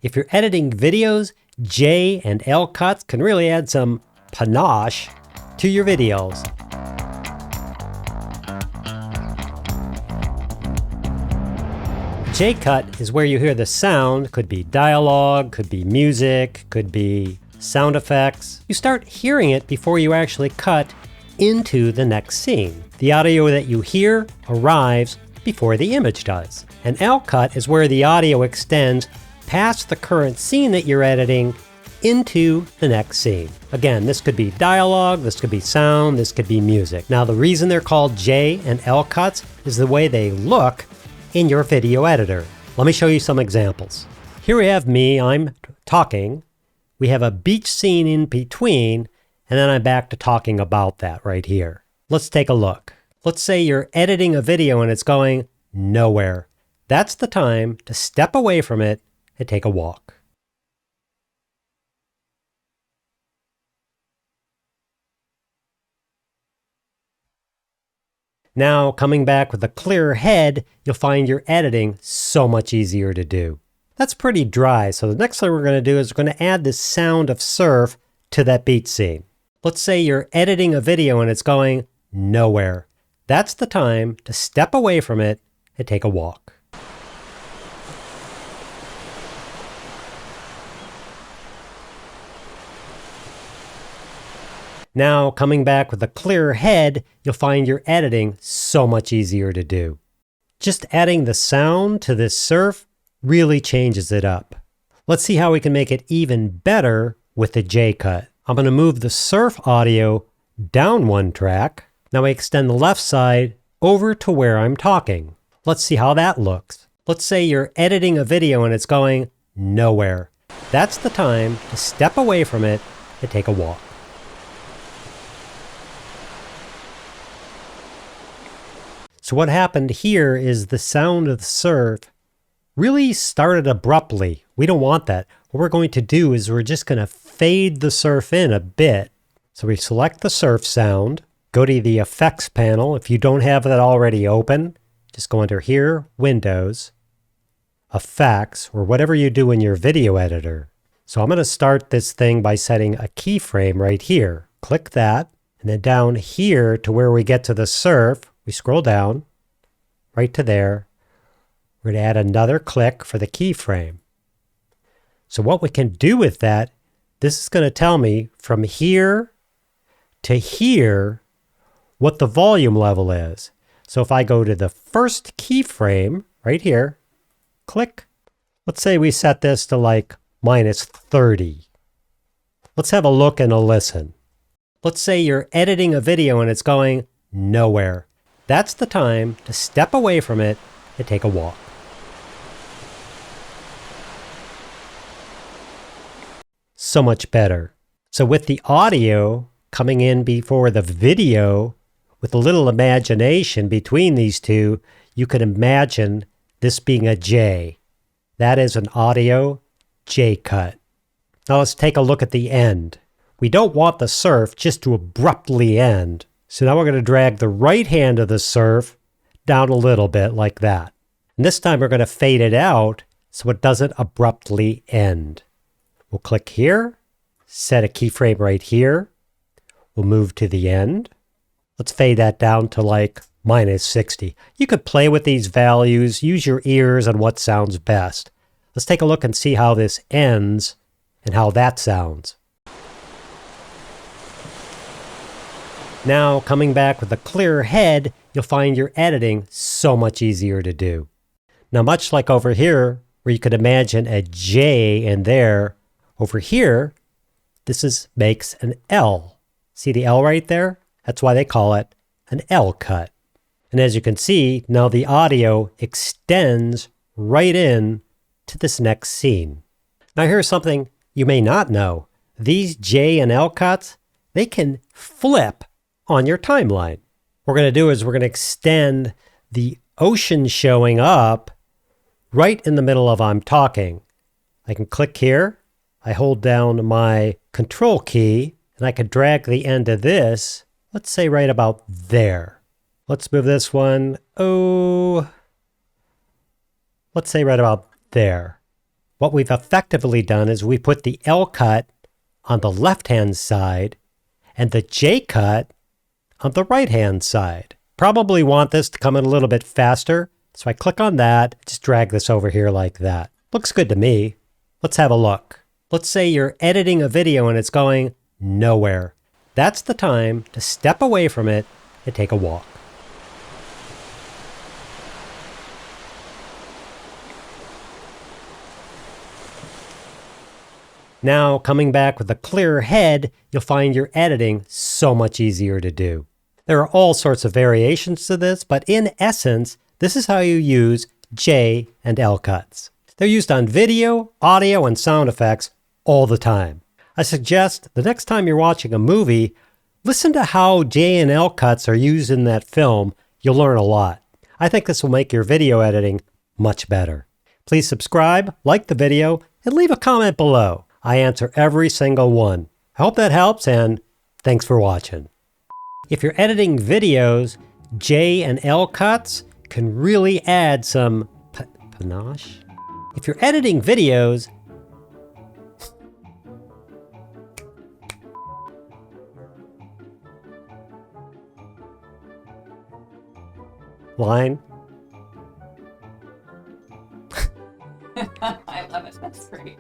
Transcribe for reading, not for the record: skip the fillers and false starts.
If you're editing videos, J and L cuts can really add some panache to your videos. J cut is where you hear the sound, could be dialogue, could be music, could be sound effects. You start hearing it before you actually cut into the next scene. The audio that you hear arrives before the image does. An L cut is where the audio extends past the current scene that you're editing into the next scene. Again, this could be dialogue, this could be sound, this could be music. Now, the reason they're called J and L cuts is the way they look in your video editor. Let me show you some examples. Here we have me, I'm talking. We have a beach scene in between, and then I'm back to talking about that right here. Let's take a look. Let's say you're editing a video and it's going nowhere. That's the time to step away from it and take a walk. Now, coming back with a clearer head, you'll find your editing so much easier to do. That's pretty dry, so the next thing we're going to do is we're going to add this sound of surf to that beach scene. Let's say you're editing a video and it's going nowhere. That's the time to step away from it and take a walk. Now, coming back with a clearer head, you'll find your editing so much easier to do. Just adding the sound to this surf really changes it up. Let's see how we can make it even better with the J cut. I'm going to move the surf audio down one track. Now I extend the left side over to where I'm talking. Let's see how that looks. Let's say you're editing a video and it's going nowhere. That's the time to step away from it and take a walk. So what happened here is the sound of the surf really started abruptly. We don't want that. What we're going to do is we're just going to fade the surf in a bit. So we select the surf sound, go to the effects panel. If you don't have that already open, just go under here, Windows, Effects, or whatever you do in your video editor. So I'm going to start this thing by setting a keyframe right here. Click that, and then down here to where we get to the surf, we scroll down right to there. We're going to add another click for the keyframe. So what we can do with that, this is going to tell me from here to here what the volume level is. So if I go to the first keyframe right here, click. Let's say we set this to like -30. Let's have a look and a listen. Let's say you're editing a video and it's going nowhere. That's the time to step away from it and take a walk. So much better. So with the audio coming in before the video, with a little imagination between these two, you can imagine this being a J. That is an audio J cut. Now let's take a look at the end. We don't want the surf just to abruptly end. So now we're going to drag the right hand of the surf down a little bit like that. And this time we're going to fade it out so it doesn't abruptly end. We'll click here, set a keyframe right here. We'll move to the end. Let's fade that down to like -60. You could play with these values, use your ears on what sounds best. Let's take a look and see how this ends and how that sounds. Now, coming back with a clearer head, you'll find your editing so much easier to do. Now, much like over here, where you could imagine a J in there, over here, this makes an L. See the L right there? That's why they call it an L cut. And as you can see, now the audio extends right in to this next scene. Now here's something you may not know. These J and L cuts, they can flip on your timeline. What we're going to do is we're going to extend the ocean showing up right in the middle of I'm talking. I can click here. I hold down my control key and I can drag the end of this, let's say right about there. Let's move this one, let's say right about there. What we've effectively done is we put the L cut on the left-hand side and the J cut on the right-hand side. Probably want this to come in a little bit faster, so I click on that, just drag this over here like that. Looks good to me. Let's have a look. Let's say you're editing a video and it's going nowhere. That's the time to step away from it and take a walk. Now, coming back with a clearer head, you'll find your editing so much easier to do. There are all sorts of variations to this, but in essence, this is how you use J and L cuts. They're used on video, audio, and sound effects all the time. I suggest the next time you're watching a movie, listen to how J and L cuts are used in that film. You'll learn a lot. I think this will make your video editing much better. Please subscribe, like the video, and leave a comment below. I answer every single one. I hope that helps, and thanks for watching. If you're editing videos, J and L cuts can really add some panache. If you're editing videos, line. I love it. That's great.